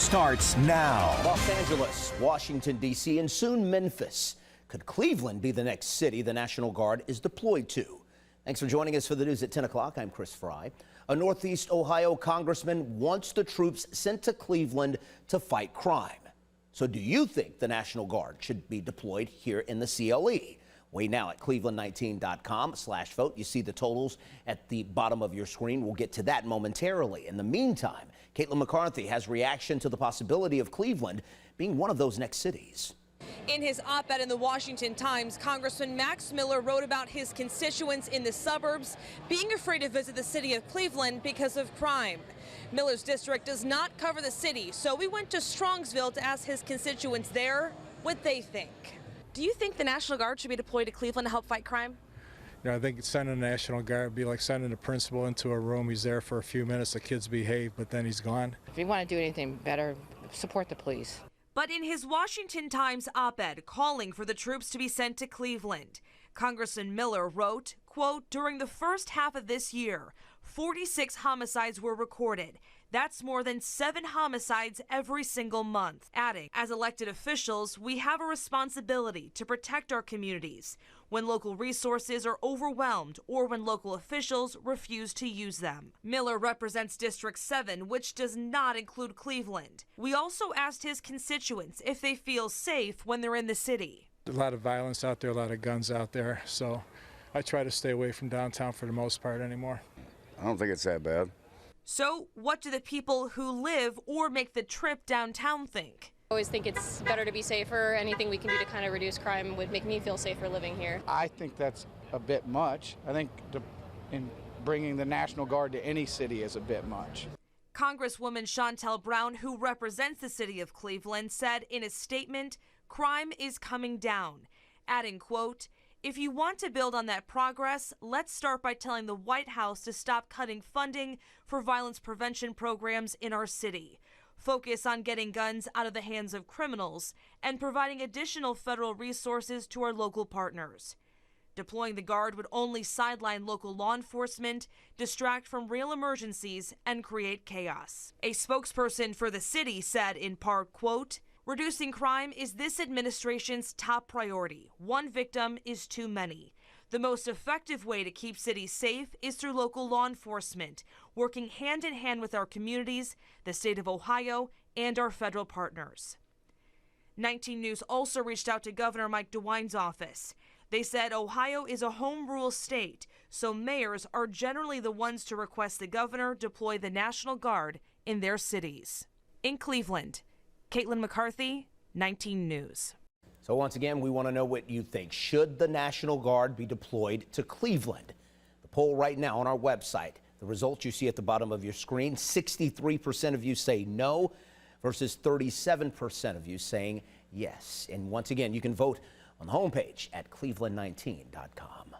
Starts now. Los Angeles, Washington, D.C., and soon Memphis. Could Cleveland be the next city the National Guard is deployed to? Thanks for joining us for the news at 10 o'clock. I'm Chris Fry. A Northeast Ohio congressman wants the troops sent to Cleveland to fight crime. So do you think the National Guard should be deployed here in the CLE? Weigh now at cleveland19.com/vote. You see the totals at the bottom of your screen. We'll get to that momentarily. In the meantime, Caitlin McCarthy has reaction to the possibility of Cleveland being one of those next cities. In his op-ed in the Washington Times, Congressman Max Miller wrote about his constituents in the suburbs being afraid to visit the city of Cleveland because of crime. Miller's district does not cover the city, so we went to Strongsville to ask his constituents there what they think. Do you think the National Guard should be deployed to Cleveland to help fight crime? You know, I think sending the National Guard would be like sending a principal into a room. He's there for a few minutes, the kids behave, but then he's gone. If you want to do anything better, support the police. But in his Washington Times op-ed calling for the troops to be sent to Cleveland, Congressman Miller wrote, quote, during the first half of this year, 46 homicides were recorded. That's more than 7 homicides every single month. Adding, as elected officials, we have a responsibility to protect our communities when local resources are overwhelmed or when local officials refuse to use them. Miller represents District 7, which does not include Cleveland. We also asked his constituents if they feel safe when they're in the city. A lot of violence out there, a lot of guns out there, so I try to stay away from downtown for the most part anymore. I don't think it's that bad. So what do the people who live or make the trip downtown think? I always think it's better to be safer. Anything we can do to kind of reduce crime would make me feel safer living here. I think that's a bit much. I think in bringing the National Guard to any city is a bit much. Congresswoman Shontel Brown, who represents the city of Cleveland, said in a statement, crime is coming down, adding, quote, if you want to build on that progress, let's start by telling the White House to stop cutting funding for violence prevention programs in our city. Focus on getting guns out of the hands of criminals and providing additional federal resources to our local partners. Deploying the Guard would only sideline local law enforcement, distract from real emergencies, and create chaos. A spokesperson for the city said in part, quote, reducing crime is this administration's top priority. One victim is too many. The most effective way to keep cities safe is through local law enforcement, working hand in hand with our communities, the state of Ohio, and our federal partners. 19 News also reached out to Governor Mike DeWine's office. They said Ohio is a home rule state, so mayors are generally the ones to request the governor deploy the National Guard in their cities. In Cleveland, Caitlin McCarthy, 19 News. So once again, we want to know what you think. Should the National Guard be deployed to Cleveland? The poll right now on our website, the results you see at the bottom of your screen, 63% of you say no versus 37% of you saying yes. And once again, you can vote on the homepage at cleveland19.com.